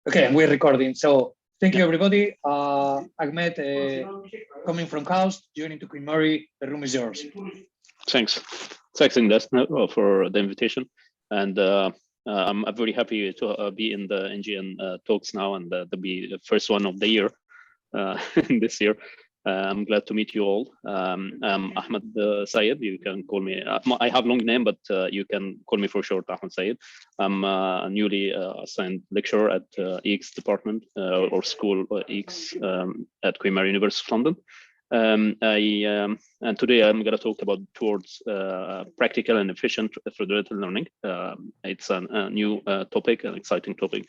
Okay, we're recording. So thank you, everybody. Ahmed, coming from Chaos, joining to QMUL, the room is yours. Thanks, Indes, for the invitation. And I'm very happy to be in the NGN talks now, and to be the first one of the year this year. I'm glad to meet you all. I'm Ahmed Sayed. You can call me. I have long name, but you can call me for short Ahmed Sayed. I'm a newly assigned lecturer at EX department or school EX at Queen Mary University of London. And today I'm going to talk about towards practical and efficient federated learning. It's a new topic, an exciting topic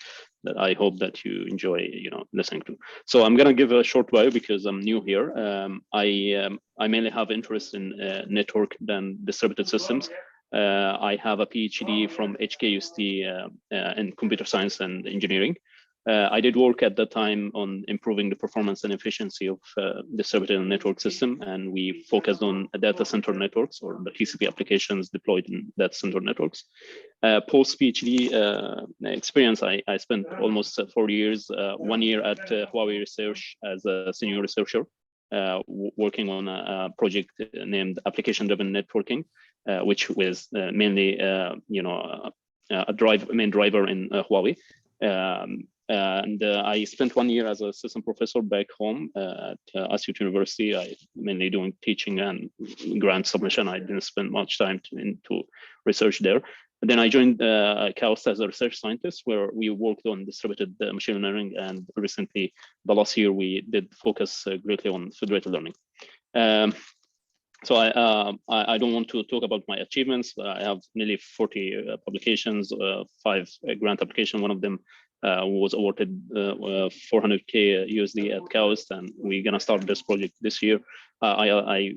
that I hope that you enjoy, listening to. So I'm going to give a short bio because I'm new here. I mainly have interest in network and distributed systems. I have a PhD from HKUST in computer science and engineering. I did work at that time on improving the performance and efficiency of distributed network system, and we focused on data center networks or the TCP applications deployed in data center networks. Post PhD experience, I spent almost 4 years, 1 year at Huawei Research as a senior researcher, working on a project named application-driven networking, which was mainly, a main driver in Huawei. And I spent 1 year as a assistant professor back home at Asyut University. I mainly doing teaching and grant submission. I didn't spend much time into research there. And then I joined Chaos as a research scientist, where we worked on distributed machine learning. And recently, the last year, we did focus greatly on federated learning. So I don't want to talk about my achievements. I have nearly 40 publications, 5 grant applications. One of them was awarded 400K USD at Chaos, and we're gonna start this project this year. I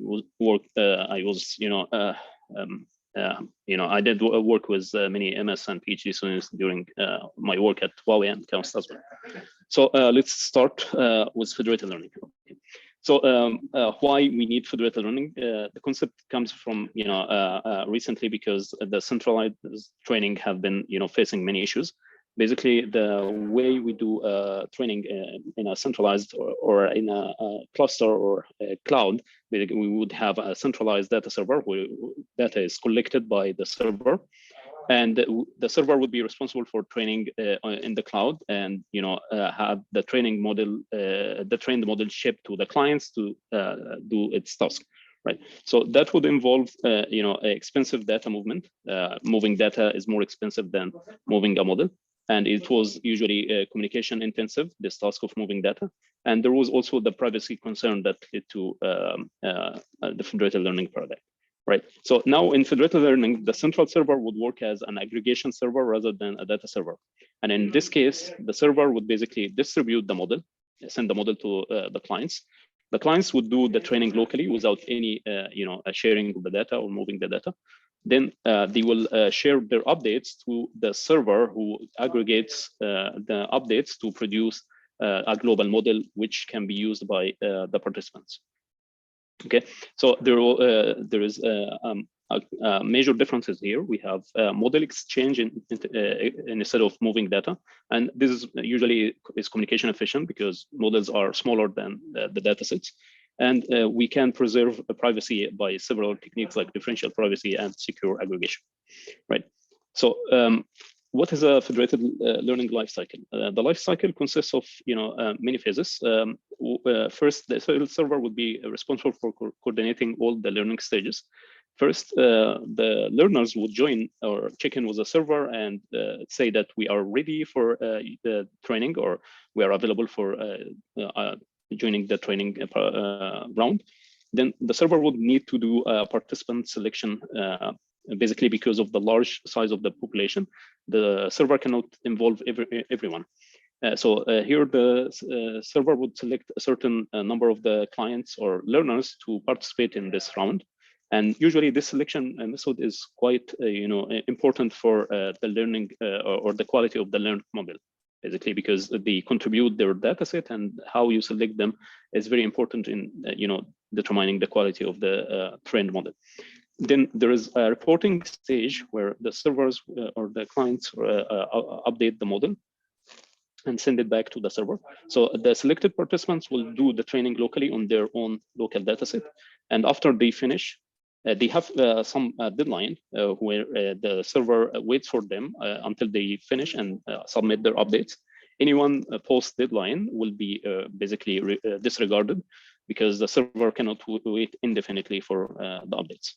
did work with many MS and PhD students during my work at Huawei and Chaos as well. So let's start with federated learning. So why we need federated learning? The concept comes from recently because the centralized training have been facing many issues. Basically, the way we do training in a centralized or in a cluster or a cloud, we would have a centralized data server where data is collected by the server, and the server would be responsible for training in the cloud, and have the training model, the trained model shipped to the clients to do its task. Right. So that would involve, expensive data movement. Moving data is more expensive than moving a model. And it was usually communication intensive, this task of moving data. And there was also the privacy concern that led to the federated learning paradigm, right? So now in federated learning, the central server would work as an aggregation server rather than a data server. And in this case, the server would basically distribute the model, send the model to the clients. The clients would do the training locally without any, sharing of the data or moving the data. Then they will share their updates to the server who aggregates the updates to produce a global model, which can be used by the participants. Okay, so there is major differences here. We have model exchange instead of moving data, and this is usually communication efficient because models are smaller than the data sets. And we can preserve privacy by several techniques like differential privacy and secure aggregation, right? So what is a federated learning lifecycle? The lifecycle consists of many phases. First, the server would be responsible for coordinating all the learning stages. First, the learners would join or check in with the server and say that we are ready for the training, or we are available for joining the training round. Then the server would need to do a participant selection, basically because of the large size of the population. The server cannot involve everyone. So here the server would select a certain number of the clients or learners to participate in this round. And usually this selection method is quite important for the learning or the quality of the learned model. Basically, because they contribute their data set, and how you select them is very important in determining the quality of the trained model. Then there is a reporting stage where the servers or the clients update the model. and send it back to the server. So the selected participants will do the training locally on their own local dataset. And after they finish, they have some deadline where the server waits for them until they finish and submit their updates. Anyone post deadline will be basically disregarded because the server cannot wait indefinitely for the updates.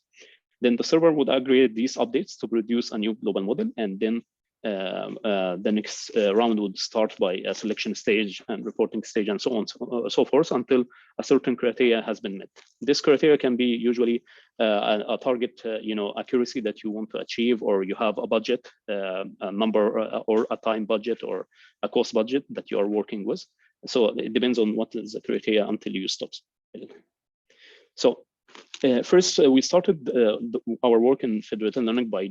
Then the server would aggregate these updates to produce a new global model, and then the next round would start by a selection stage and reporting stage and so on so forth until a certain criteria has been met. This criteria can be usually a target accuracy that you want to achieve, or you have a budget, a number or a time budget or a cost budget that you are working with. So it depends on what is the criteria until you stop. So first, we started our work in federated learning by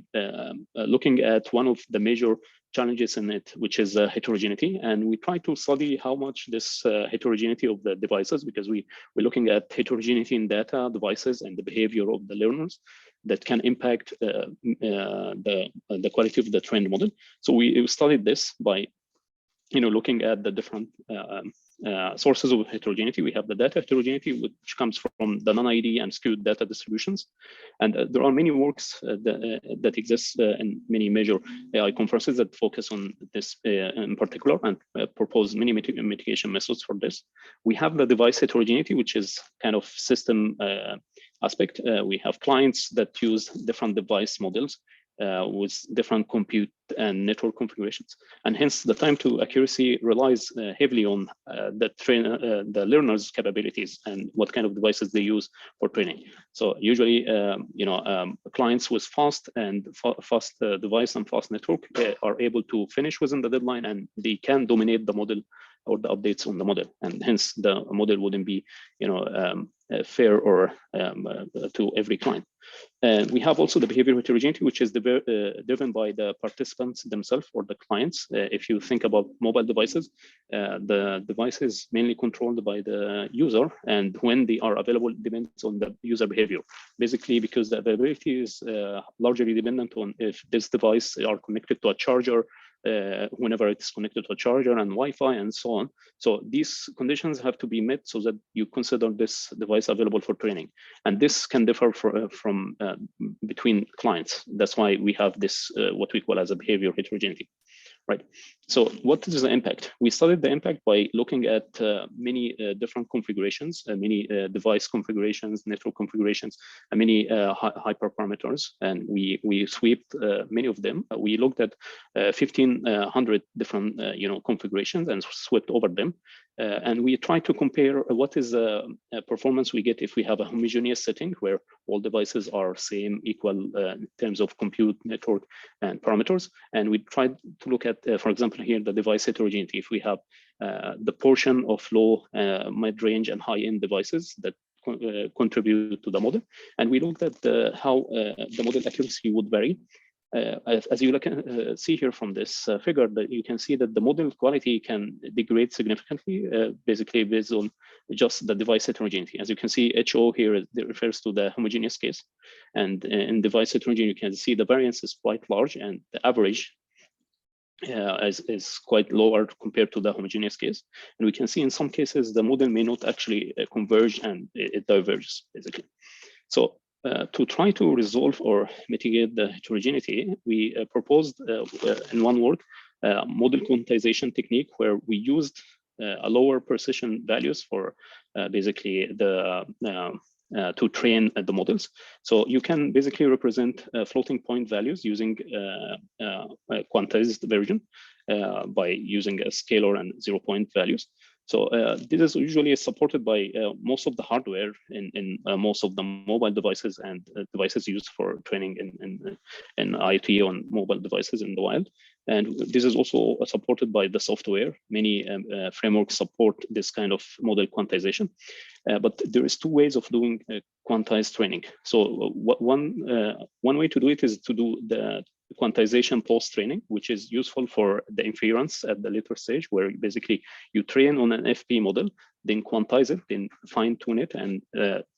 looking at one of the major challenges in it, which is heterogeneity. And we try to study how much this heterogeneity of the devices, because we're looking at heterogeneity in data, devices, and the behavior of the learners that can impact the quality of the trained model. So we studied this by looking at the different sources of heterogeneity. We have the data heterogeneity, which comes from the non-ID and skewed data distributions. And there are many works that exist in many major AI conferences that focus on this in particular and propose many mitigation methods for this. We have the device heterogeneity, which is kind of system aspect. We have clients that use different device models with different compute and network configurations, and hence the time to accuracy relies heavily on the learner's capabilities and what kind of devices they use for training. So usually, clients with fast device and fast network are able to finish within the deadline, and they can dominate the model or the updates on the model, and hence the model wouldn't be fair or to every client. And we have also the behavior heterogeneity, which is driven by the participants themselves or the clients. If you think about mobile devices, the device is mainly controlled by the user, and when they are available depends on the user behavior. Basically, because the availability is largely dependent on if this device are connected to a charger, whenever it's connected to a charger and Wi-Fi and so on. So these conditions have to be met so that you consider this device available for training. And this can differ from between clients. That's why we have this, what we call as a behavior heterogeneity. Right. So what is the impact? We studied the impact by looking at many different configurations, many device configurations, network configurations, and many hyperparameters, and we swept many of them. We looked at 1,500 different configurations and swept over them. And we try to compare what is the performance we get if we have a homogeneous setting where all devices are same, equal in terms of compute, network, and parameters. And we tried to look at, for example, here the device heterogeneity. If we have the portion of low, mid-range, and high-end devices that contribute to the model, and we looked at how the model accuracy would vary. As you see here from this figure, that you can see that the model quality can degrade significantly, basically based on just the device heterogeneity. As you can see, HO here refers to the homogeneous case, and in device heterogeneity, you can see the variance is quite large, and the average is quite lower compared to the homogeneous case. And we can see in some cases the model may not actually converge, and it diverges basically. So to try to resolve or mitigate the heterogeneity, we proposed in one work model quantization technique, where we used a lower precision values for basically the to train the models. So you can basically represent floating point values using a quantized version by using a scalar and 0 point values. So this is usually supported by most of the hardware in most of the mobile devices and devices used for training in IoT on mobile devices in the wild. And this is also supported by the software. Many frameworks support this kind of model quantization. But there is two ways of doing quantized training. So one way to do it is to do the quantization post-training, which is useful for the inference at the later stage, where basically you train on an FP model, then quantize it, then fine-tune it, and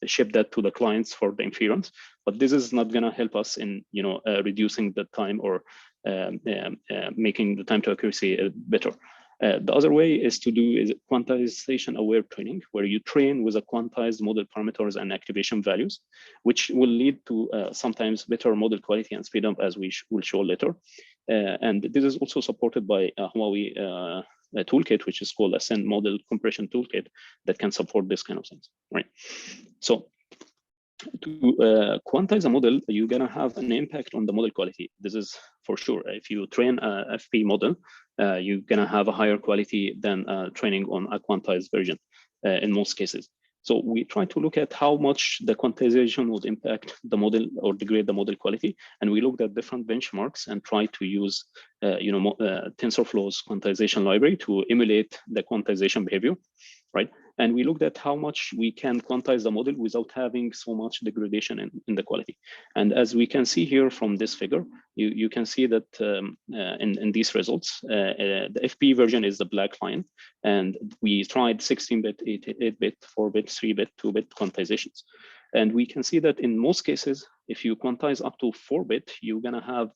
ship that to the clients for the inference. But this is not going to help us in reducing the time or making the time to accuracy better. The other way is to do is quantization-aware training, where you train with a quantized model parameters and activation values, which will lead to sometimes better model quality and speed up, as we will show later. And this is also supported by a Huawei toolkit, which is called Ascend Model Compression Toolkit, that can support this kind of things, right? So to quantize a model, you're gonna have an impact on the model quality. This is for sure. If you train a FP model, you're gonna have a higher quality than training on a quantized version in most cases. So we try to look at how much the quantization would impact the model or degrade the model quality, and we looked at different benchmarks and try to use, TensorFlow's quantization library to emulate the quantization behavior, right? And we looked at how much we can quantize the model without having so much degradation in the quality. And as we can see here from this figure, you can see that in these results, the FP version is the black line, and we tried 16-bit, 8-bit, 4-bit, 3-bit, 2-bit quantizations. And we can see that in most cases, if you quantize up to 4-bit, you're gonna have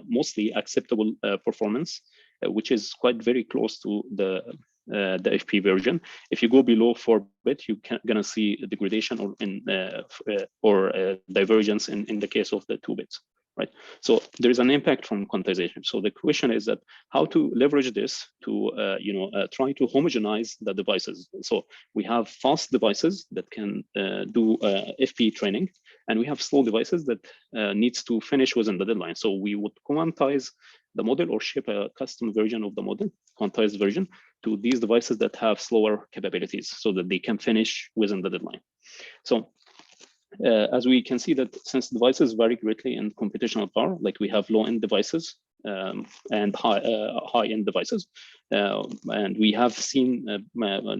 mostly acceptable performance, which is quite very close to the FP version. If you go below 4-bit, you're gonna see a degradation or divergence in the case of the 2-bits, right? So there is an impact from quantization. So the question is that how to leverage this to try to homogenize the devices. So we have fast devices that can do FP training, and we have slow devices that needs to finish within the deadline. So we would quantize the model or ship a custom version of the model, quantized version, to these devices that have slower capabilities so that they can finish within the deadline. So as we can see that since devices vary greatly in computational power, like we have low-end devices and high-end devices, and we have seen,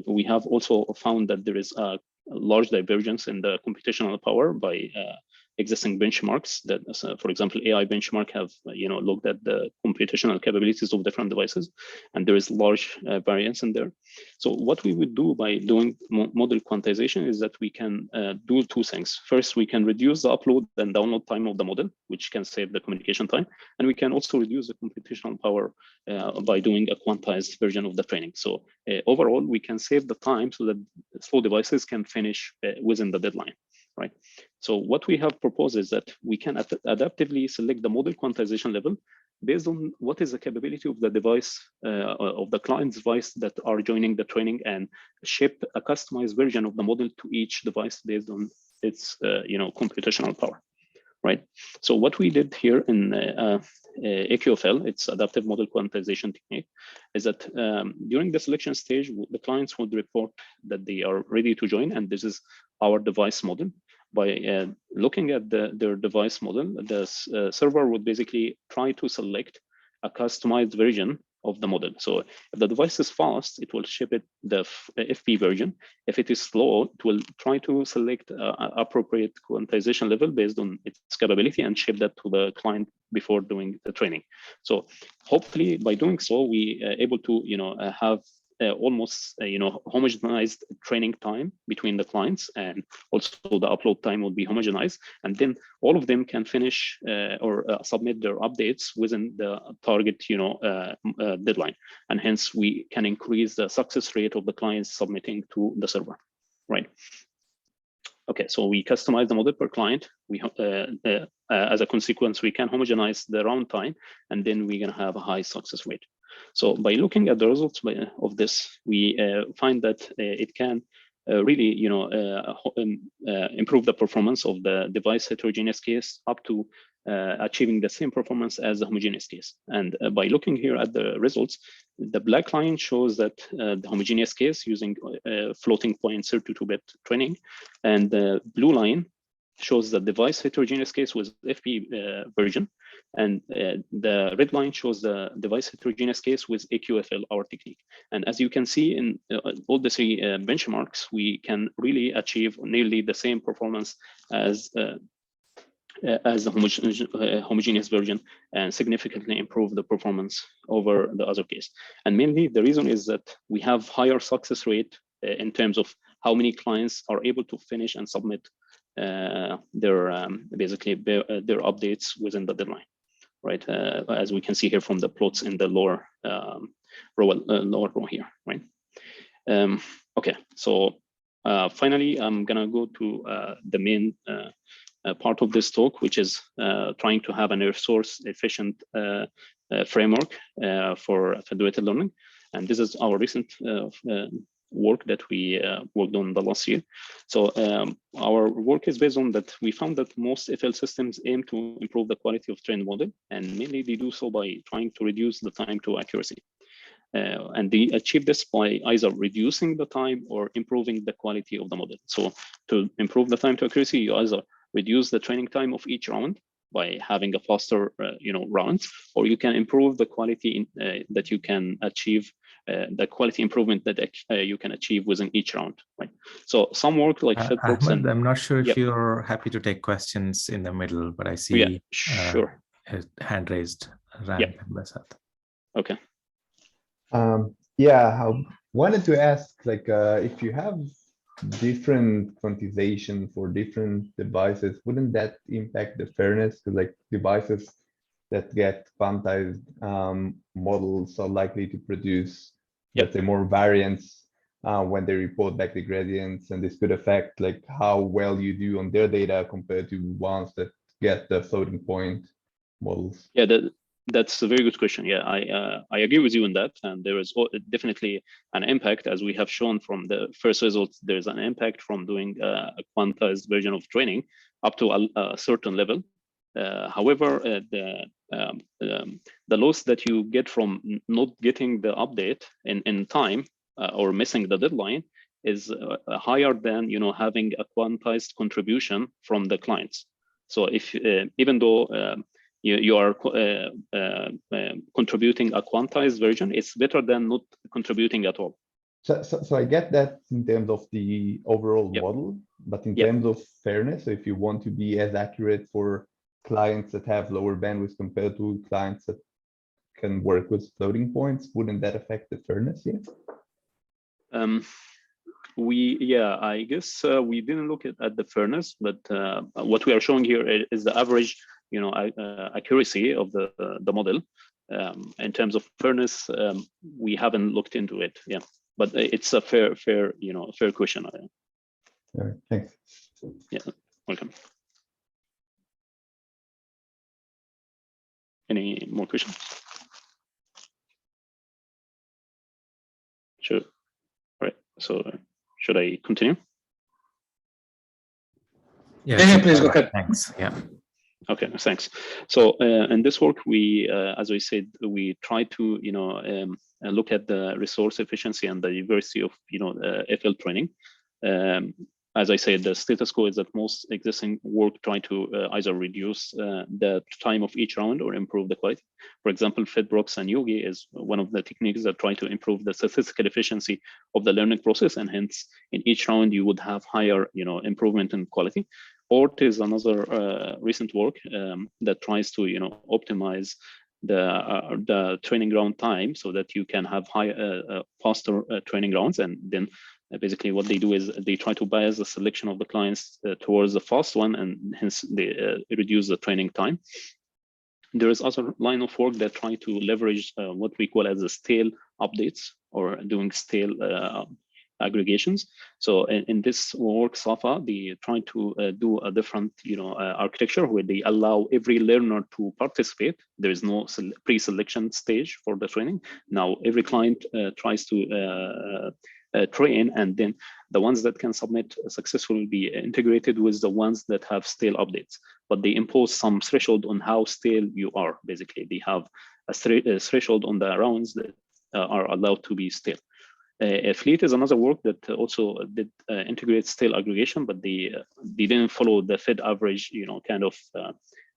we have also found that there is a large divergence in the computational power by existing benchmarks that, for example, AI benchmark have looked at the computational capabilities of different devices, and there is large variance in there. So what we would do by doing model quantization is that we can do two things. First, we can reduce the upload and download time of the model, which can save the communication time, and we can also reduce the computational power by doing a quantized version of the training. So overall, we can save the time so that slow devices can finish within the deadline, right? So what we have proposed is that we can adaptively select the model quantization level based on what is the capability of the device, of the client's device that are joining the training, and ship a customized version of the model to each device based on its computational power, right? So what we did here in AQFL, it's adaptive model quantization technique, is that during the selection stage, the clients would report that they are ready to join, and this is our device model. By looking at their device model, the server would basically try to select a customized version of the model. So if the device is fast, it will ship it the FP version. If it is slow, it will try to select appropriate quantization level based on its capability and ship that to the client before doing the training. So hopefully by doing so, we are able to have almost homogenized training time between the clients, and also the upload time will be homogenized, and then all of them can finish or submit their updates within the target deadline, and hence we can increase the success rate of the clients submitting to the server, right? Okay, so we customize the model per client. We as a consequence, we can homogenize the runtime, and then we're gonna have a high success rate. So by looking at the results of this, we find that it can really improve the performance of the device heterogeneous case up to achieving the same performance as the homogeneous case. And by looking here at the results, the black line shows that the homogeneous case using floating point 32-bit training, and the blue line shows the device heterogeneous case with FP version, and the red line shows the device heterogeneous case with AQFL, our technique. And as you can see in all the three benchmarks, we can really achieve nearly the same performance as the homogeneous version, and significantly improve the performance over the other case. And mainly the reason is that we have higher success rate in terms of how many clients are able to finish and submit their updates within the deadline, right? As we can see here from the plots in the lower lower row here, right? Okay, so finally, I'm gonna go to the main part of this talk, which is trying to have a resource efficient framework for federated learning. And this is our recent work that we worked on the last year. So our work is based on that. We found that most FL systems aim to improve the quality of trained model, and mainly they do so by trying to reduce the time to accuracy. And they achieve this by either reducing the time or improving the quality of the model. So to improve the time to accuracy, you either reduce the training time of each round by having a faster, rounds, or you can improve the quality that you can achieve, the quality improvement that you can achieve within each round, right? So some work like Fedbrooks Ahmed, I'm not sure if you're happy to take questions in the middle, but I see sure. A hand raised. Okay. Yeah, I wanted to ask, like, if you have different quantization for different devices, wouldn't that impact the fairness? Because like devices that get quantized models are likely to produce, let's say, more variance when they report back the gradients, and this could affect like how well you do on their data compared to ones that get the floating point models. Yeah, that's a very good question. Yeah, I agree with you on that, and there is definitely an impact, as we have shown from the first results. There's an impact from doing a quantized version of training up to a certain level. However, the loss that you get from not getting the update in time or missing the deadline is higher than having a quantized contribution from the clients. So if even though you are contributing a quantized version, it's better than not contributing at all. So I get that in terms of the overall model, but in terms of fairness, so if you want to be as accurate for clients that have lower bandwidth compared to clients that can work with floating points, wouldn't that affect the fairness here? I guess we didn't look at the fairness, but what we are showing here is the average accuracy of the model. In terms of fairness, we haven't looked into it. Yeah, but it's a fair question. All right, thanks. Yeah, welcome. Any more questions? Sure. All right. So should I continue? Yeah, please go ahead. Thanks. Yeah. Okay, thanks. So in this work, we, as I said, we try to look at the resource efficiency and the diversity of FL training. As I said, the status quo is that most existing work try to either reduce the time of each round or improve the quality. For example, Fedbrooks and Yogi is one of the techniques that try to improve the statistical efficiency of the learning process, and hence in each round you would have higher improvement in quality. ORT is another recent work that tries to optimize the training round time so that you can have faster training rounds, and then basically what they do is they try to bias the selection of the clients towards the fast one, and hence they reduce the training time. There is also a line of work that try to leverage what we call as the stale updates, or doing stale aggregations. So in this work, SAFA, they try to do a different architecture where they allow every learner to participate. There is no pre-selection stage for the training. Now every client tries to train, and then the ones that can submit successfully will be integrated with the ones that have stale updates. But they impose some threshold on how stale you are. Basically, they have a threshold on the rounds that are allowed to be stale. Fleet is another work that also did integrate stale aggregation, but they didn't follow the Fed average, kind of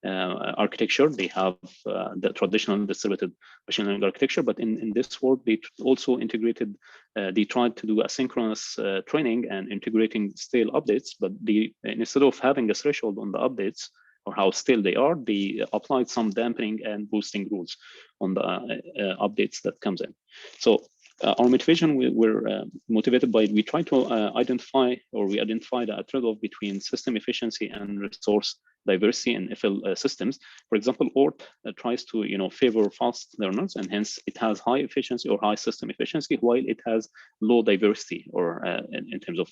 architecture. They have the traditional distributed machine learning architecture, but in this work, they also integrated, they tried to do asynchronous training and integrating stale updates, but they, instead of having a threshold on the updates or how stale they are, they applied some dampening and boosting rules on the updates that comes in. So our motivation, we're motivated by, we try to identify a trade-off between system efficiency and resource diversity in FL systems. For example, ORT tries to favor fast learners, and hence it has high efficiency or high system efficiency, while it has low diversity or in terms of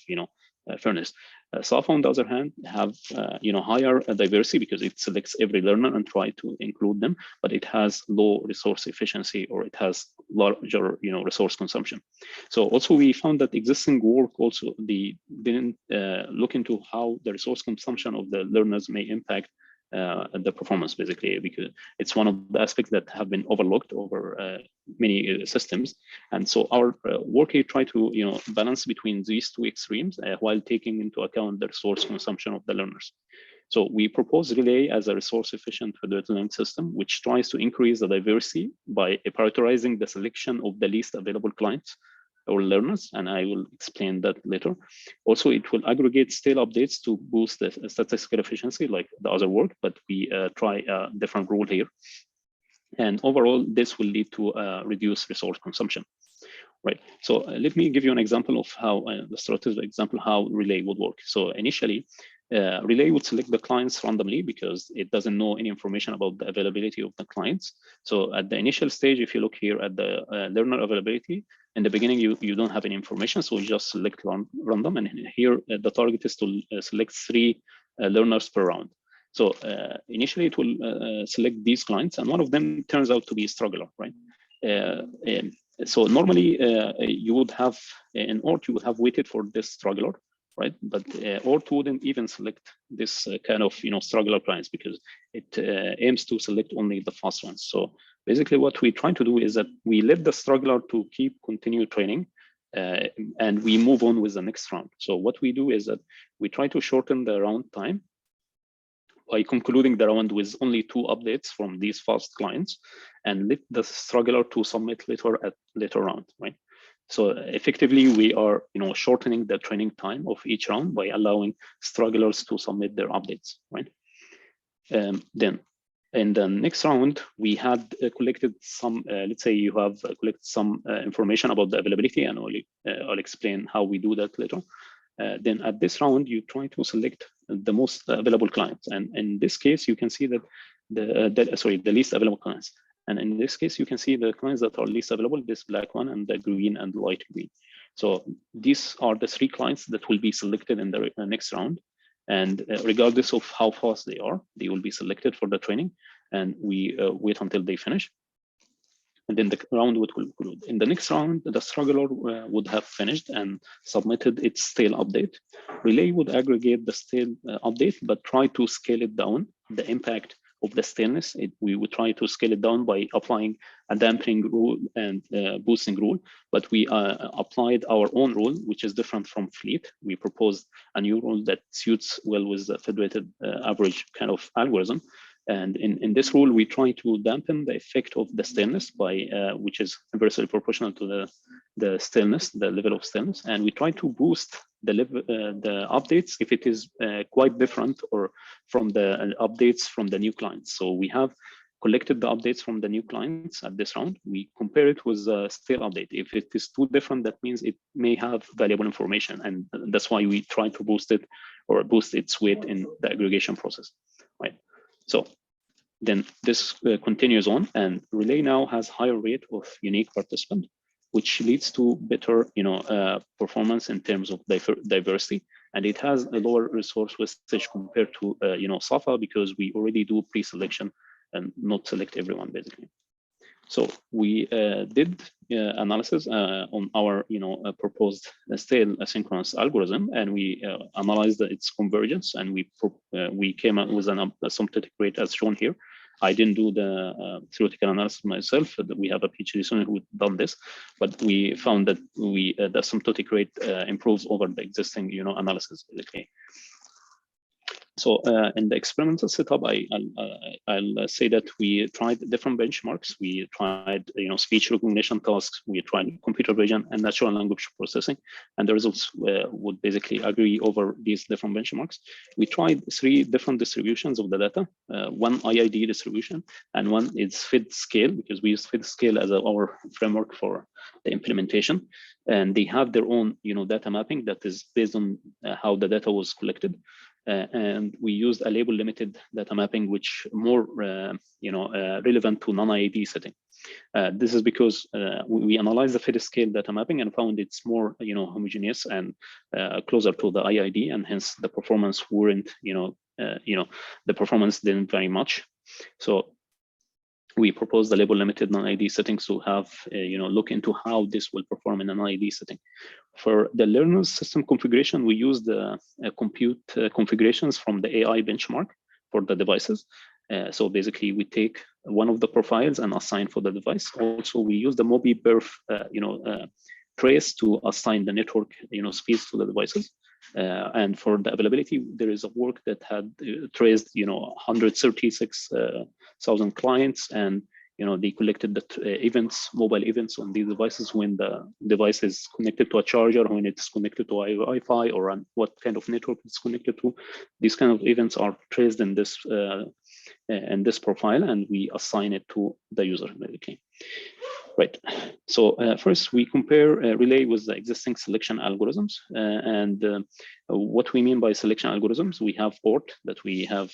fairness. SAFA, on the other hand, have higher diversity because it selects every learner and try to include them, but it has low resource efficiency, or it has larger resource consumption. So also we found that existing work also didn't look into how the resource consumption of the learners may impact the performance, basically, because it's one of the aspects that have been overlooked over many systems. And so our work here tried to balance between these two extremes while taking into account the resource consumption of the learners. So we propose Relay as a resource-efficient federated learning system, which tries to increase the diversity by prioritizing the selection of the least available clients or learners, and I will explain that later. Also, it will aggregate stale updates to boost the statistical efficiency like the other work, but we try a different rule here. And overall, this will lead to reduced resource consumption. Right, so let me give you an example of how, the strategic example, how Relay would work. So initially, Relay would select the clients randomly because it doesn't know any information about the availability of the clients. So at the initial stage, if you look here at the learner availability, in the beginning, you don't have any information, so you just select random. And here, the target is to select 3 learners per round. So initially, it will select these clients, and one of them turns out to be a struggler, right? So normally, you would have, in ORT, you would have waited for this struggler, right? But ORT wouldn't even select this kind of struggler clients because it aims to select only the fast ones. So basically, what we try to do is that we let the struggler to continue training, and we move on with the next round. So what we do is that we try to shorten the round time by concluding the round with only 2 updates from these fast clients, and let the struggler to submit later round, right? So effectively, we are shortening the training time of each round by allowing strugglers to submit their updates, right? Then in the next round, we had collected some, let's say you have collected some information about the availability, and I'll explain how we do that later. Then at this round, you try to select the most available clients. And in this case, you can see that the least available clients. And in this case, you can see the clients that are least available, this black one and the green and light green. So these are the 3 clients that will be selected in the next round. And regardless of how fast they are, they will be selected for the training. And we wait until they finish. And then the round would conclude. In the next round, the struggler would have finished and submitted its stale update. Relay would aggregate the stale update, but try to scale it down, the impact of the staleness. We would try to scale it down by applying a dampening rule and boosting rule, but we applied our own rule, which is different from Fleet. We proposed a new rule that suits well with the federated average kind of algorithm. And in this rule, we try to dampen the effect of the staleness by, which is inversely proportional to the staleness, the level of staleness. And we try to boost the updates if it is quite different or from the updates from the new clients. So we have collected the updates from the new clients at this round. We compare it with the stale update. If it is too different, that means it may have valuable information. And that's why we try to boost it or boost its weight in the aggregation process, right? So then this continues on, and Relay now has higher rate of unique participant, which leads to better performance in terms of diversity. And it has a lower resource wastage compared to SAFA because we already do pre-selection and not select everyone, basically. So we did analysis on our proposed stale asynchronous algorithm, and we analyzed its convergence, and we came up with an asymptotic rate as shown here. I didn't do the theoretical analysis myself. We have a PhD student who done this, but we found that the asymptotic rate improves over the existing analysis, basically. So in the experimental setup, I'll say that we tried different benchmarks. We tried, speech recognition tasks. We tried computer vision and natural language processing, and the results would basically agree over these different benchmarks. We tried 3 different distributions of the data. One IID distribution, and one is FID scale, because we use FID scale as our framework for the implementation, and they have their own, data mapping that is based on how the data was collected. And we used a label limited data mapping, which more relevant to non-IID setting. This is because we analyzed the FID scale data mapping and found it's more homogeneous and closer to the IID, and hence the performance weren't the performance didn't vary much. So we proposed the label limited non-IID settings to have look into how this will perform in an IID setting. For the learner's system configuration, we use the compute configurations from the AI benchmark for the devices. So basically, we take one of the profiles and assign for the device. Also, we use the MobiBerth trace to assign the network speeds to the devices. And for the availability, there is a work that had traced 136,000 clients, and they collected the events, mobile events on these devices when the device is connected to a charger, when it's connected to Wi-Fi, or on what kind of network it's connected to. These kind of events are traced in this profile, and we assign it to the user basically. Right. So first, we compare relay with the existing selection algorithms, and what we mean by selection algorithms, we have ORT that we have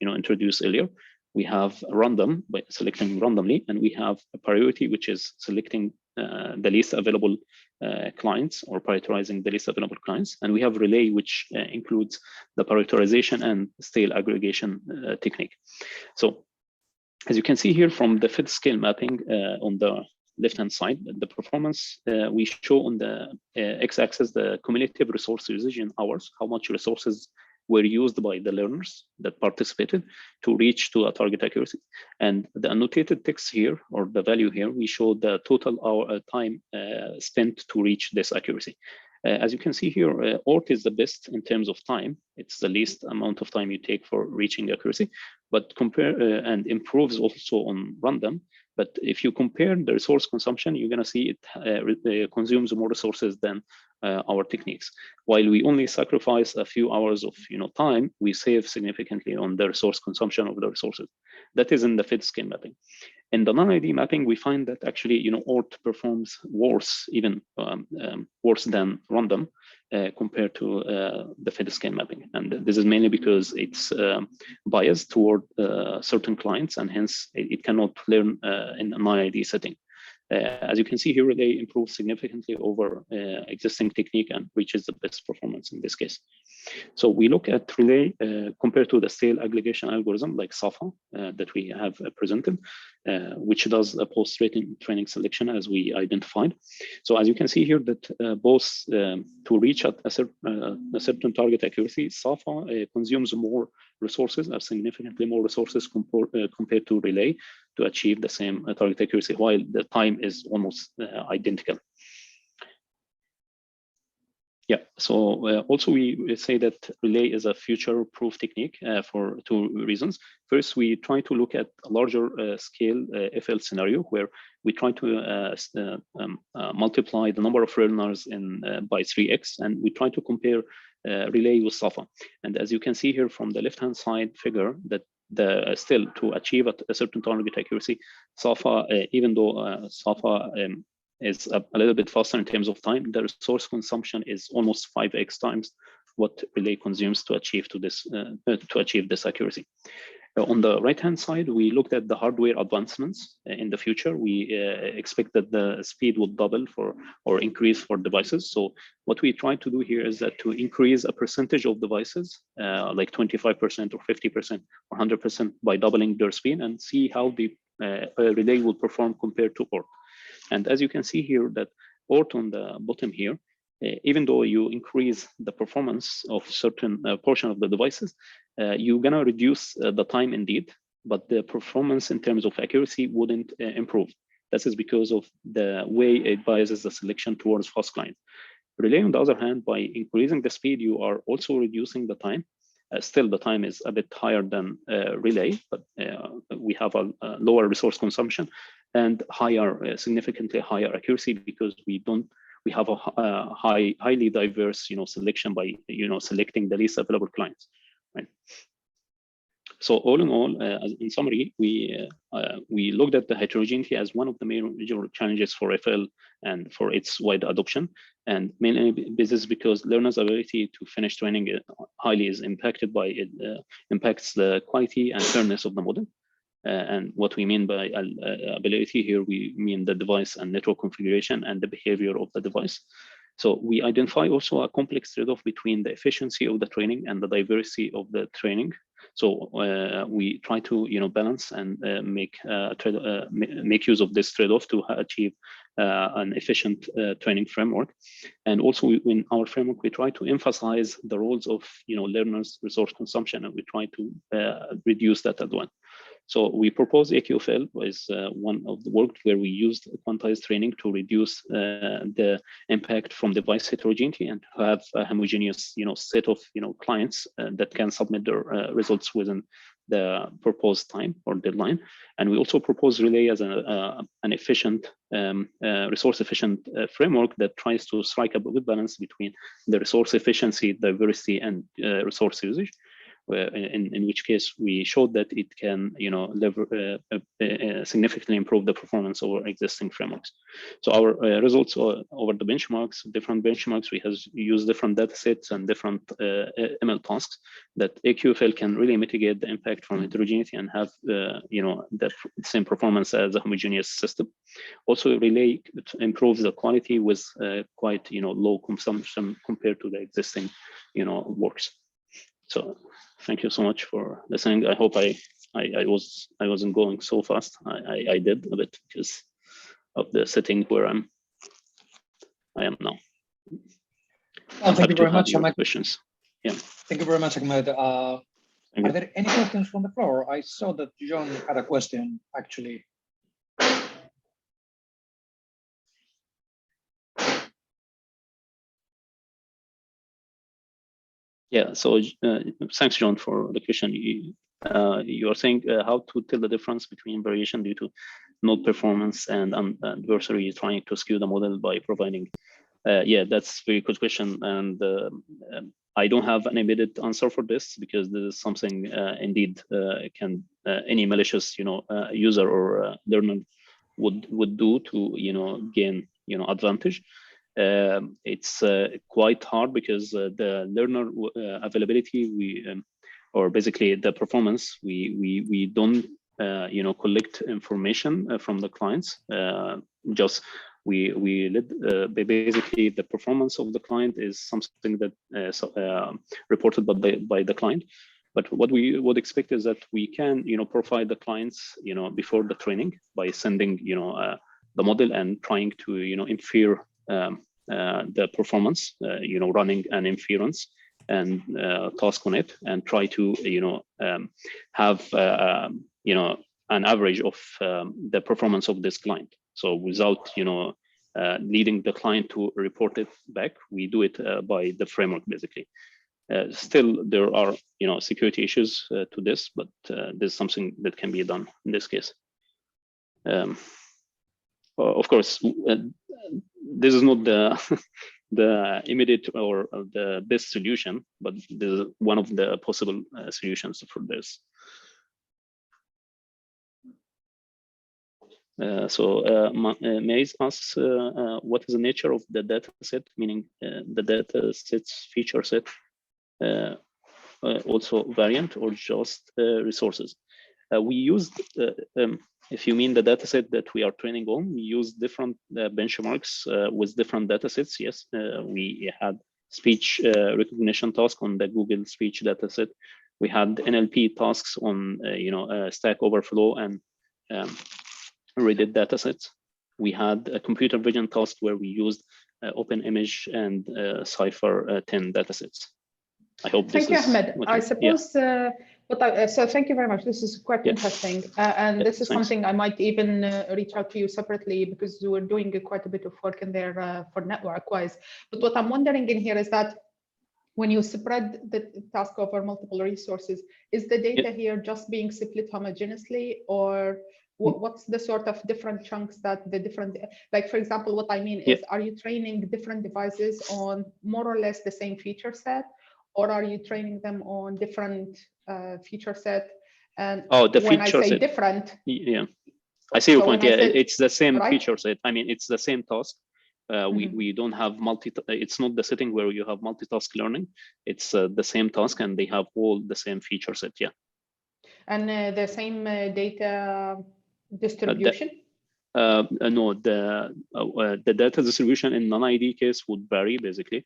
introduced earlier. We have random by selecting randomly, and we have a priority, which is selecting the least available clients, or prioritizing the least available clients. And we have relay, which includes the prioritization and stale aggregation technique. So as you can see here from the FID scale mapping on the left-hand side, the performance we show on the x-axis, the cumulative resource usage in hours, how much resources were used by the learners that participated to reach to a target accuracy. And the annotated text here, or the value here, we show the total hour time spent to reach this accuracy. As you can see here, ORT is the best in terms of time. It's the least amount of time you take for reaching accuracy, but compare and improves also on random. But if you compare the resource consumption, you're going to see it consumes more resources than our techniques. While we only sacrifice a few hours of time, we save significantly on the resource consumption of the resources. That is in the FID scale mapping. In the non-ID mapping, we find that actually ORT performs worse, even worse than random compared to the FID scale mapping. And this is mainly because it's biased toward certain clients, and hence it cannot learn in a non-ID setting. As you can see here, they improve significantly over existing technique and reaches the best performance in this case. So we look at relay compared to the stale aggregation algorithm like SAFA that we have presented, which does a post-training selection as we identified. So as you can see here that both to reach at a certain target accuracy, SAFA consumes more resources, significantly more resources compared to relay to achieve the same target accuracy, while the time is almost identical. Yeah, so also we say that relay is a future-proof technique for 2 reasons. First, we try to look at a larger scale FL scenario where we try to multiply the number of learners by 3x, and we try to compare relay with SAFA. And as you can see here from the left-hand side figure, that still to achieve a certain target accuracy, SAFA, even though SAFA is a little bit faster in terms of time, the resource consumption is almost 5x times what relay consumes to achieve this accuracy. On the right-hand side, we looked at the hardware advancements in the future. We expect that the speed will double or increase for devices. So what we try to do here is that to increase a percentage of devices, like 25% or 50% or 100% by doubling their speed, and see how the relay will perform compared to ORT. And as you can see here, that ORT on the bottom here, even though you increase the performance of certain portion of the devices, you're gonna reduce the time indeed, but the performance in terms of accuracy wouldn't improve. This is because of the way it biases the selection towards fast clients. Relay, on the other hand, by increasing the speed, you are also reducing the time, Still, the time is a bit higher than relay, but we have a lower resource consumption and higher, significantly higher accuracy, because we have a highly diverse, selection by, selecting the least available clients, right? So all in all, in summary, we looked at the heterogeneity as one of the major challenges for FL and for its wide adoption, and mainly this is because learners' ability to finish training highly is impacted by it, impacts the quality and fairness of the model. And what we mean by ability here, we mean the device and network configuration and the behavior of the device. So we identify also a complex trade-off between the efficiency of the training and the diversity of the training. So we try to balance and make use of this trade-off to achieve an efficient training framework. And also in our framework, we try to emphasize the roles of learners' resource consumption, and we try to reduce that as well. So we propose AQFL as one of the work where we used quantized training to reduce the impact from device heterogeneity and have a homogeneous set of clients that can submit their results within the proposed time or deadline. And we also propose Relay as an efficient, resource efficient framework that tries to strike a good balance between the resource efficiency, diversity, and resource usage. In which case we showed that it can significantly improve the performance of our existing frameworks. So our results over the benchmarks, different benchmarks, we have used different data sets and different ML tasks that AQFL can really mitigate the impact from heterogeneity and have the same performance as a homogeneous system. Also, Relay improves the quality with quite low consumption compared to the existing works. So thank you so much for listening. I hope I wasn't going so fast. I did a bit because of the setting where I am now. Oh, thank you very much, Ahmed. Ahmed. Questions? Yeah. Thank you very much, Ahmed. Are there any questions from the floor? I saw that John had a question actually. Yeah, so thanks, John, for the question. You are saying how to tell the difference between variation due to node performance and adversary trying to skew the model by providing. Yeah, that's a very good question. And I don't have an immediate answer for this because this is something indeed can any malicious user or learner would do to gain advantage. It's quite hard because the learner availability or basically the performance we don't collect information from the clients. Just we let basically the performance of the client is something that reported by the client. But what we would expect is that we can profile the clients before the training by sending the model and trying to infer the performance, running an inference and task on it, and try to have an average of the performance of this client. So without leading the client to report it back, we do it by the framework basically. Still, there are security issues to this, but there's something that can be done in this case. Of course, this is not the immediate or the best solution, but this is one of the possible solutions for this. Maze asks, what is the nature of the data set, meaning the data set's feature set, also variant or just resources? We used, if you mean the data set that we are training on, we use different benchmarks with different data sets. Yes, we had speech recognition task on the Google speech data set. We had NLP tasks on Stack Overflow and Reddit data sets. We had a computer vision task where we used OpenImage and Cypher 10 data sets. I hope this is. Thank you, Ahmed. I suppose, so thank you very much. This is quite interesting. And this is something I might even reach out to you separately because we're doing quite a bit of work in there for network-wise. But what I'm wondering in here is that when you spread the task over multiple resources, is the data here just being split homogeneously, or what's the sort of different chunks that the different, like, for example, what I mean is, are you training different devices on more or less the same feature set, or are you training them on different feature set? And when I say different, I see your point. Yeah, it's the same right? feature set. I mean, it's the same task. We don't have it's not the setting where you have multitask learning. It's the same task, and they have all the same feature set. Yeah. And the same data distribution? No, the data distribution in non-ID case would vary basically.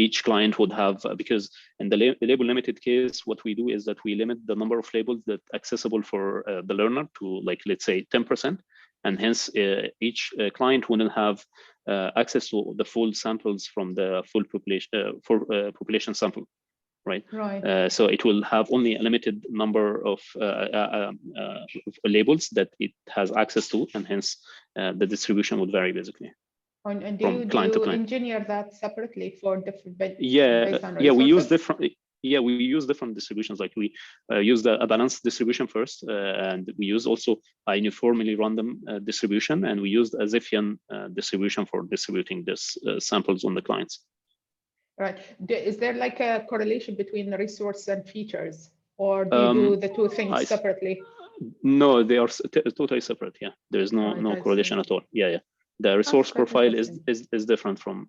Each client would have, because in the label limited case, what we do is that we limit the number of labels that accessible for the learner to, like, let's say 10%, and hence each client wouldn't have access to the full samples from the full population population sample, right? Right. So it will have only a limited number of labels that it has access to, and hence the distribution would vary basically. And do you engineer that separately for different? We use different. Yeah, we use different distributions. Like we use a balanced distribution first, and we use also a uniformly random distribution, and we used a Zipfian distribution for distributing this samples on the clients. Right. Is there like a correlation between the resource and features, or do you do the two things separately? No, they are totally separate. Yeah, there is no correlation at all. Yeah. The resource profile is different from,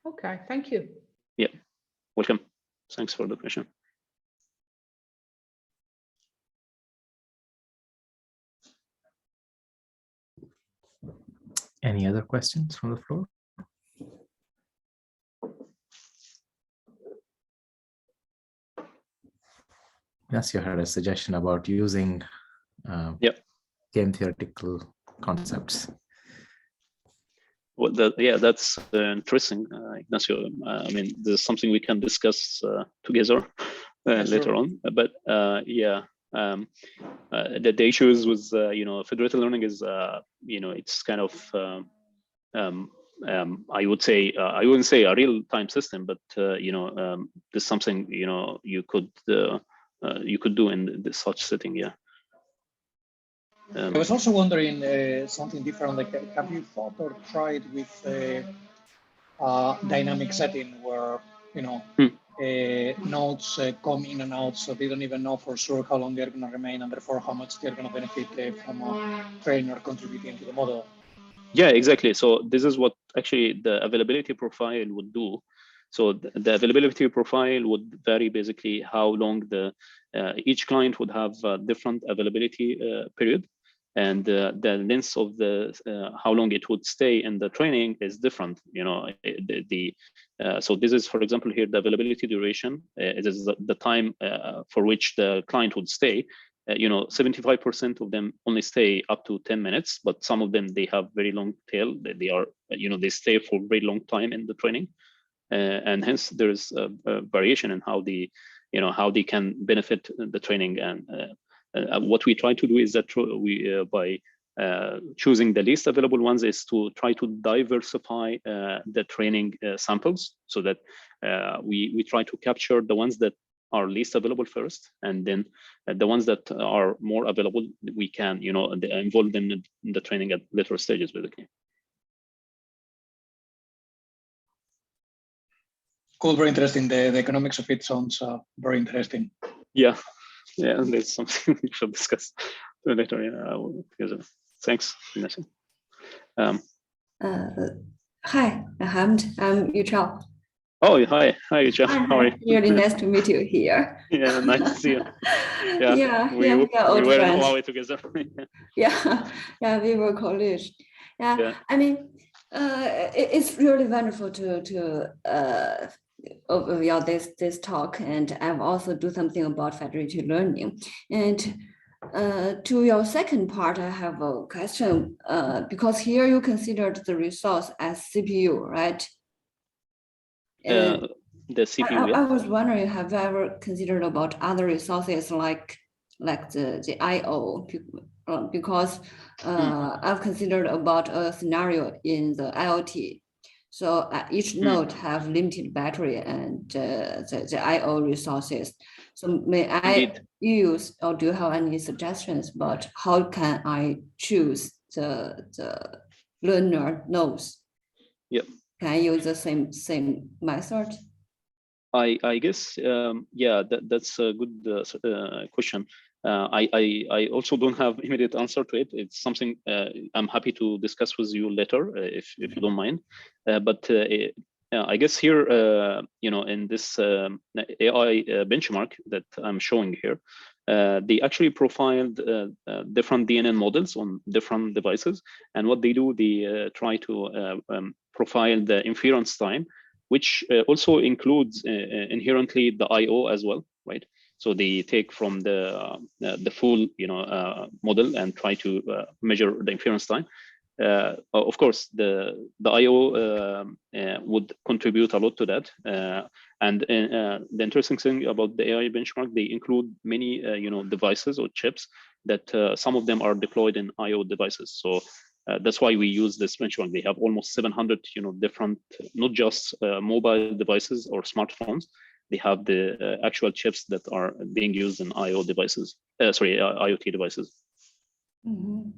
Okay, thank you. Yeah, welcome. Thanks for the question. Any other questions from the floor? Yes, you had a suggestion about using game theoretical concepts. Well, that's interesting, Ignacio. I mean, there's something we can discuss together later on. But the issues with federated learning is it's kind of I would say I wouldn't say a real-time system, but there's something you could do in such setting. Yeah. I was also wondering something different. Like, have you thought or tried with dynamic setting where nodes come in and out, so they don't even know for sure how long they're going to remain, and therefore how much they're going to benefit from a trainer contributing to the model? Yeah, exactly. So this is what actually the availability profile would do. So the availability profile would vary basically how long each client would have a different availability period, and the length of how long it would stay in the training is different. So this is, for example, here the availability duration. It is the time for which the client would stay. 75% of them only stay up to 10 minutes, but some of them, they have very long tail. They stay for a very long time in the training, and hence there is a variation in how they can benefit the training. And what we try to do is that we by choosing the least available ones is to try to diversify the training samples, so that we try to capture the ones that are least available first, and then the ones that are more available, we can involve them in the training at later stages basically. Cool, very interesting. The economics of it sounds very interesting. Yeah, that's something we should discuss later together. Thanks, Vanessa. Hi, Ahmed. I'm Yuchao. Oh, hi, Yuchao. How are you? Really nice to meet you here. Yeah, nice to see you. We are old were friends. in Huawei together. We were colleagues. I mean, it's really wonderful to overview this talk, and I've also do something about federated learning. And to your second part, I have a question, because here you considered the resource as CPU, right? The CPU. I was wondering, have you ever considered about other resources like the I/O? Because I've considered about a scenario in the IoT. So each node have limited battery and the I/O resources. So may I use, or do you have any suggestions about how can I choose the learner nodes? Yep. Can I use the same method? I guess yeah, that's a good question. I also don't have immediate answer to it. It's something I'm happy to discuss with you later if you don't mind. But I guess here, in this AI benchmark that I'm showing here, they actually profiled different DNN models on different devices. And what they do, they try to profile the inference time, which also includes inherently the I/O as well, right? So they take from the full, model and try to measure the inference time. Of course, the I/O would contribute a lot to that. And the interesting thing about the AI benchmark, they include many, devices or chips that some of them are deployed in I/O devices. So that's why we use this benchmark. They have almost 700, different, not just mobile devices or smartphones. They have the actual chips that are being used in I/O devices. IoT devices. Mm-hmm.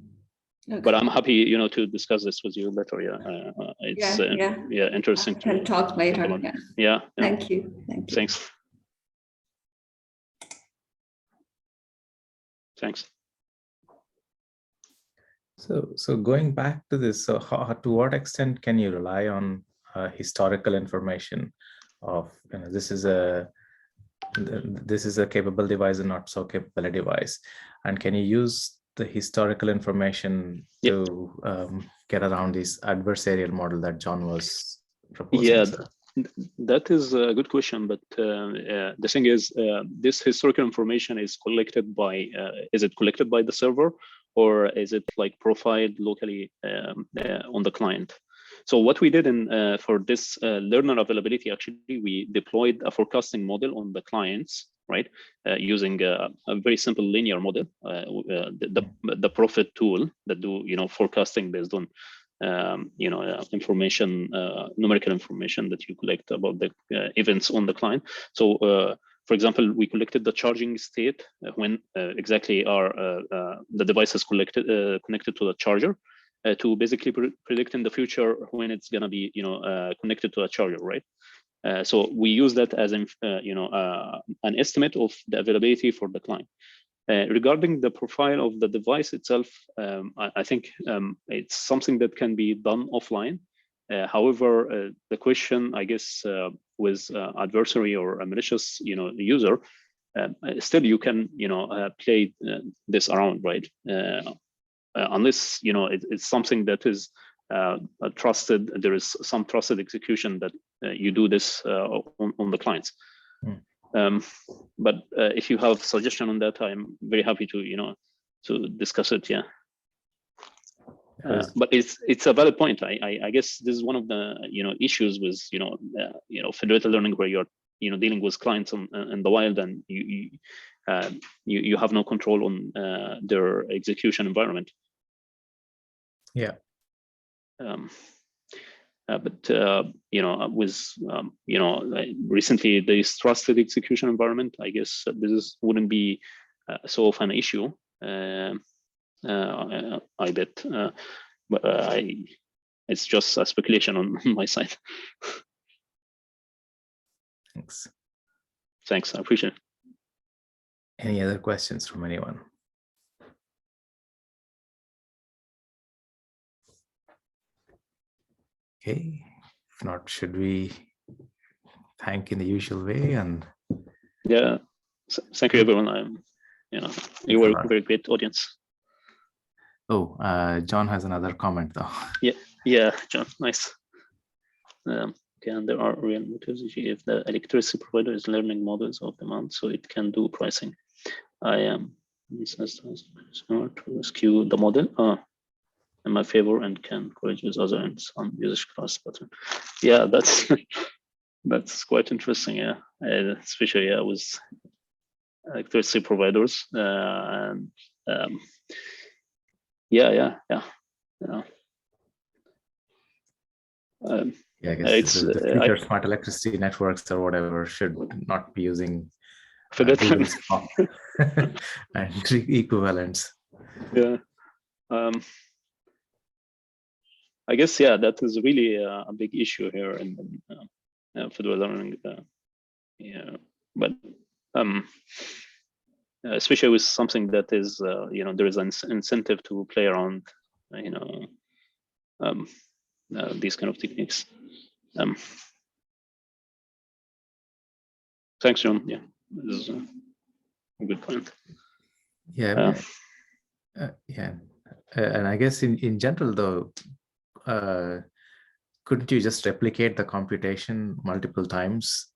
Okay. But I'm happy, to discuss this with you later. Yeah, it's interesting. We can talk later. Yeah. Thank you. Thank you. Thanks. Thanks. So going back to this, so to what extent can you rely on historical information of, this is a capable device and not so capable a device, and can you use the historical information to get around this adversarial model that John was proposing? Yeah, that is a good question, but the thing is, this historical information is collected by, is it collected by the server, or is it like profiled locally on the client? So what we did for this learner availability, actually, we deployed a forecasting model on the clients, right? Using a very simple linear model, the Prophet tool that do, forecasting based on, information, numerical information that you collect about the events on the client. So, for example, we collected the charging state when exactly are the devices connected to the charger, to basically predict in the future when it's going to be, connected to a charger, right? So we use that as an estimate of the availability for the client. Regarding the profile of the device itself, I think it's something that can be done offline. However, the question, I guess, with adversary or a malicious, user, still you can, play this around, right? Unless, it's something that is trusted, there is some trusted execution that you do this on the clients. But if you have suggestion on that, I'm very happy to, to discuss it. Yeah. But it's a valid point. I guess this is one of the issues with federated learning, where you're dealing with clients in the wild, and you have no control on their execution environment. Yeah. But with recently this trusted execution environment, I guess this wouldn't be so of an issue. I bet, but it's just a speculation on my side. Thanks, I appreciate it. Any other questions from anyone? Okay, if not, should we thank in the usual way? And yeah, thank you everyone. You were a very great audience. Oh, John has another comment though. Yeah, John, nice. Okay, and there are real motives if the electricity provider is learning models of demand, so it can do pricing. I am to skew the model in my favor and can correlate with other and some usage class pattern. Yeah, that's quite interesting. Yeah, especially with electricity providers. And yeah. Yeah, I guess the future smart electricity networks or whatever should not be using Google's and equivalents. Yeah. I guess, yeah, that is really a big issue here in federal learning. Yeah, but especially with something that is, there is an incentive to play around, these kind of techniques. Thanks, John. Yeah, this is a good point. Yeah, yeah, and I guess in general though, couldn't you just replicate the computation multiple times?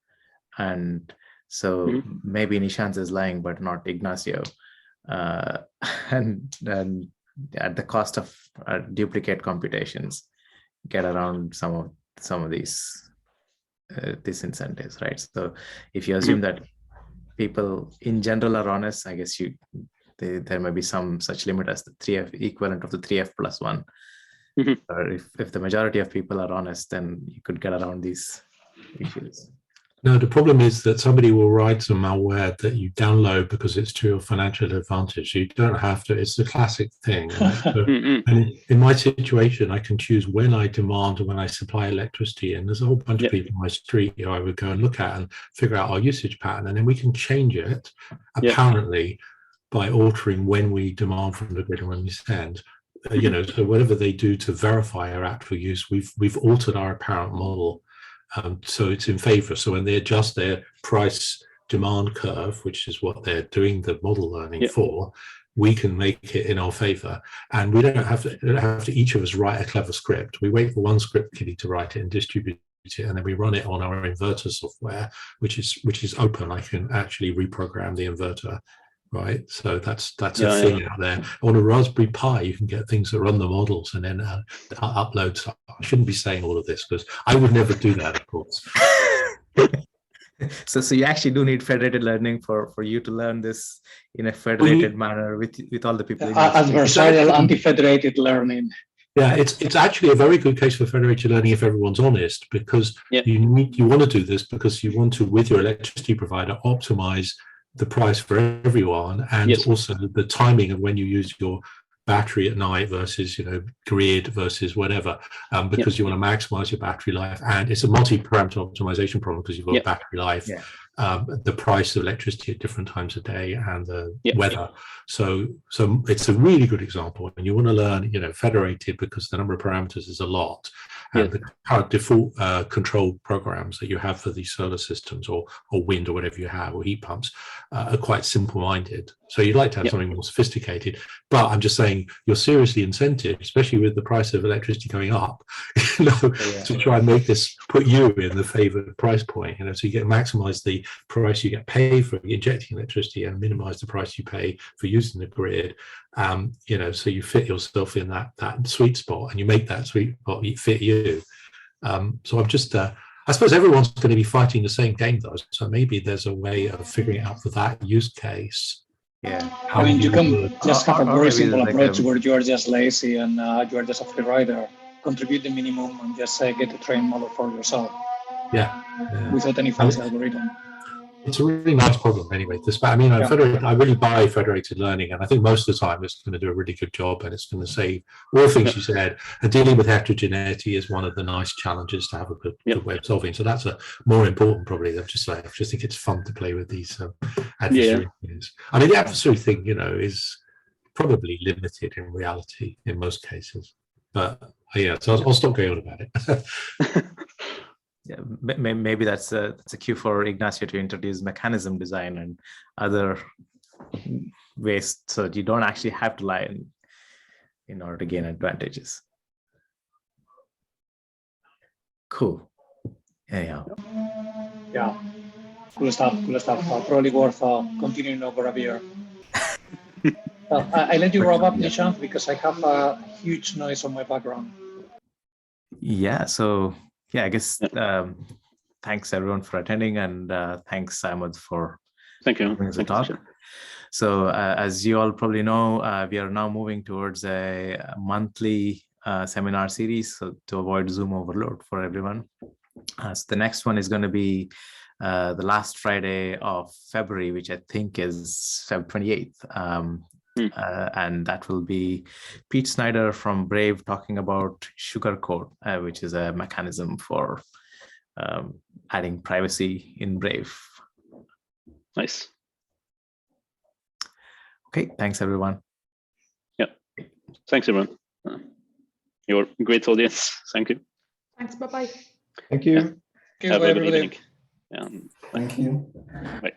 And so maybe Nishant is lying, but not Ignacio, and at the cost of duplicate computations, get around some of these incentives, right? So if you assume that people in general are honest, I guess there may be some such limit as the 3F equivalent of the 3F plus 1. Or if the majority of people are honest, then you could get around these issues. No, the problem is that somebody will write some malware that you download because it's to your financial advantage. You don't have to. It's the classic thing. Right? So, and in my situation, I can choose when I demand and when I supply electricity. And there's a whole bunch of people on my street who I would go and look at and figure out our usage pattern. And then we can change it, apparently, by altering when we demand from the grid and when we send. So whatever they do to verify our actual use, we've altered our apparent model. So it's in favor. So when they adjust their price demand curve, which is what they're doing the model learning for, we can make it in our favor. And we don't have to each of us write a clever script. We wait for one script kiddie to write it and distribute it, and then we run it on our inverter software, which is open. I can actually reprogram the inverter. Right, so that's a thing out there. On a Raspberry Pi, you can get things that run the models and then upload stuff. I shouldn't be saying all of this because I would never do that, of course. So you actually do need federated learning for you to learn this in a federated manner with all the people. Adversarial anti-federated learning. Yeah, it's actually a very good case for federated learning if everyone's honest, because you want to do this because you want to, with your electricity provider, optimize the price for everyone, and also the timing of when you use your battery at night versus grid versus whatever, because you want to maximize your battery life. And it's a multi-parameter optimization problem because you've got battery life, the price of electricity at different times of day, and the weather. So it's a really good example, and you want to learn federated because the number of parameters is a lot. And the current default control programs that you have for these solar systems or wind or whatever you have, or heat pumps, are quite simple-minded. So you'd like to have something more sophisticated. But I'm just saying you're seriously incented, especially with the price of electricity going up, to try and make this put you in the favored price point. So you get maximize the price you get paid for injecting electricity and minimize the price you pay for using the grid. So you fit yourself in that sweet spot, and you make that sweet spot fit you. So I'm just, I suppose everyone's going to be fighting the same game though. So maybe there's a way of figuring it out for that use case. Yeah, I mean, you can just have a very simple approach where you are just lazy and you are just a free rider, contribute the minimum, and just get the train model for yourself. Without any fancy algorithm. It's a really nice problem anyway. I really buy federated learning, and I think most of the time it's going to do a really good job, and it's going to save all the things you said. And dealing with heterogeneity is one of the nice challenges to have a good way of solving. So that's a more important probably than just I just think it's fun to play with these adversary things. I mean, the adversary thing, is probably limited in reality in most cases. But so I'll stop going on about it. Yeah, maybe that's a cue for Ignacio to introduce mechanism design and other ways so that you don't actually have to lie in order to gain advantages. Cool. Yeah, cool stuff. Probably worth continuing over a beer. I let you wrap up, Nishant, because I have a huge noise on my background. Yeah, so I guess thanks everyone for attending, and thanks Ahmed for bringing the talk. So as you all probably know, we are now moving towards a monthly seminar series, so to avoid Zoom overload for everyone. So the next one is going to be the last Friday of February, which I think is February 28th. And that will be Pete Snyder from Brave talking about sugar code, which is a mechanism for adding privacy in Brave. Nice. Okay, thanks everyone. Yeah, thanks everyone. You're a great audience. Thank you. Thanks. Bye-bye. Thank you. Yeah. Have a good evening. Thank you. Bye.